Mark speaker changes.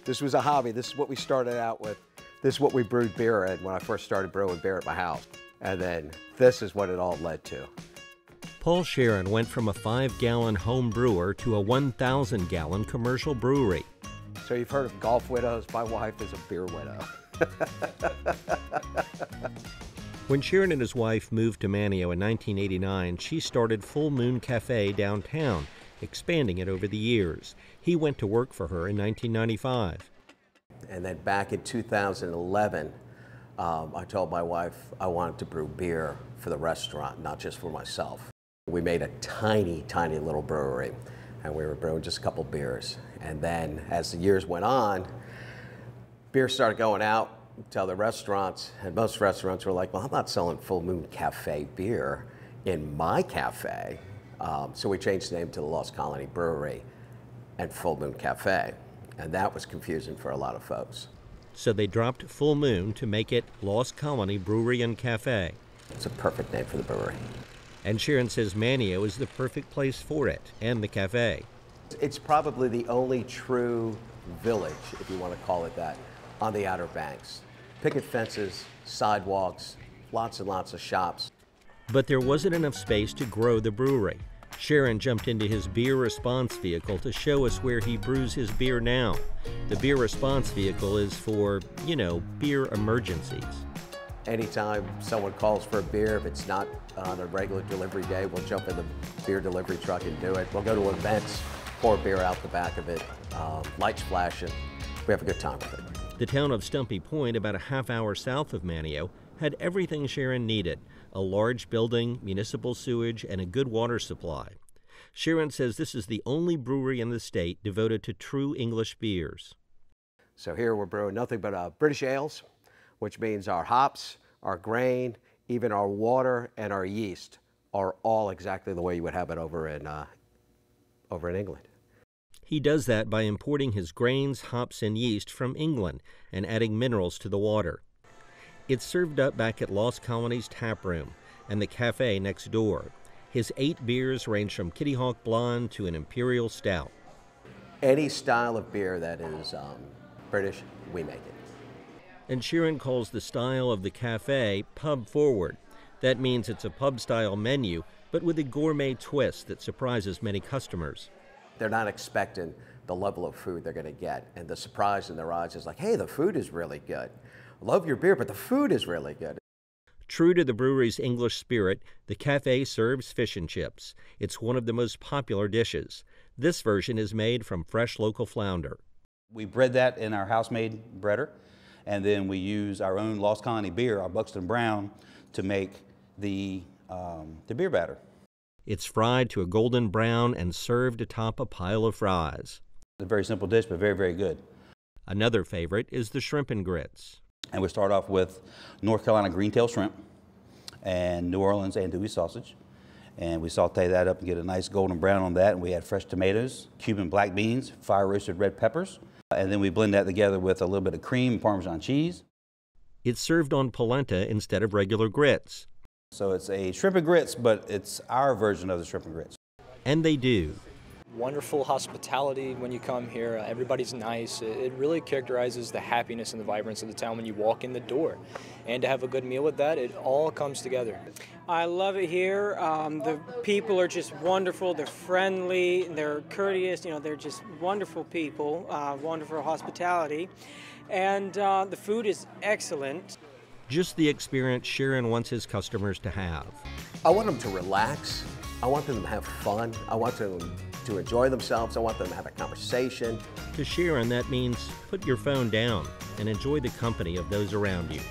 Speaker 1: This was a hobby. This is what we started out with. This is what we brewed beer in when I first started brewing beer at my house. And then this is what it all led to.
Speaker 2: Paul Sharon went from a 5-gallon home brewer to a 1,000-gallon commercial brewery.
Speaker 1: So you've heard of golf widows. My wife is a beer widow.
Speaker 2: When Sharon and his wife moved to Manteo in 1989, she started Full Moon Cafe downtown, expanding it over the years. He went to work for her in 1995.
Speaker 1: And then back in 2011, I told my wife I wanted to brew beer for the restaurant, not just for myself. We made a tiny, tiny little brewery, and we were brewing just a couple beers. And then as the years went on, beer started going out to other restaurants, and most restaurants were like, well, I'm not selling Full Moon Cafe beer in my cafe. So we changed the name to the Lost Colony Brewery and Full Moon Cafe. And that was confusing for a lot of folks.
Speaker 2: So they dropped Full Moon to make it Lost Colony Brewery and Cafe.
Speaker 1: It's a perfect name for the brewery.
Speaker 2: And Sharon says Manteo is the perfect place for it and the cafe.
Speaker 1: It's probably the only true village, if you want to call it that, on the Outer Banks. Picket fences, sidewalks, lots and lots of shops.
Speaker 2: But there wasn't enough space to grow the brewery. Sharon jumped into his beer response vehicle to show us where he brews his beer now. The beer response vehicle is for, you know, beer emergencies.
Speaker 1: Anytime someone calls for a beer, if it's not on a regular delivery day, we'll jump in the beer delivery truck and do it. We'll go to events, pour beer out the back of it, lights flashing. We have a good time with it.
Speaker 2: The town of Stumpy Point, about a half-hour south of Manteo, had everything Sharon needed: a large building, municipal sewage, and a good water supply. Sharon says this is the only brewery in the state devoted to true English beers.
Speaker 1: So here we're brewing nothing but British ales, which means our hops, our grain, even our water and our yeast are all exactly the way you would have it over in England.
Speaker 2: He does that by importing his grains, hops, and yeast from England and adding minerals to the water. It's served up back at Lost Colony's tap room and the cafe next door. His 8 beers range from Kitty Hawk Blonde to an Imperial Stout.
Speaker 1: Any style of beer that is British, we make it.
Speaker 2: And Sharon calls the style of the cafe pub forward. That means it's a pub-style menu, but with a gourmet twist that surprises many customers.
Speaker 1: They're not expecting the level of food they're going to get, and the surprise in their eyes is like, hey, the food is really good. Love your beer, but the food is really good.
Speaker 2: True to the brewery's English spirit, the cafe serves fish and chips. It's one of the most popular dishes. This version is made from fresh local flounder.
Speaker 3: We bread that in our house-made breader, and then we use our own Lost Colony beer, our Buxton Brown, to make the beer batter.
Speaker 2: It's fried to a golden brown and served atop a pile of fries.
Speaker 3: It's a very simple dish, but very, very good.
Speaker 2: Another favorite is the shrimp and grits.
Speaker 3: And we start off with North Carolina green-tail shrimp and New Orleans andouille sausage. And we saute that up and get a nice golden brown on that. And we add fresh tomatoes, Cuban black beans, fire-roasted red peppers. And then we blend that together with a little bit of cream and Parmesan cheese.
Speaker 2: It's served on polenta instead of regular grits.
Speaker 3: So it's a shrimp and grits, but it's our version of the shrimp and grits.
Speaker 2: And they do.
Speaker 4: Wonderful hospitality when you come here. Everybody's nice. It really characterizes the happiness and the vibrance of the town when you walk in the door. And to have a good meal with that, it all comes together.
Speaker 5: I love it here. The people are just wonderful. They're friendly. They're courteous. You know, they're just wonderful people. Wonderful hospitality. And the food is excellent.
Speaker 2: Just the experience Sharon wants his customers to have.
Speaker 1: I want them to relax. I want them to have fun. I want them to enjoy themselves. I want them to have a conversation.
Speaker 2: To Sharon, that means put your phone down and enjoy the company of those around you.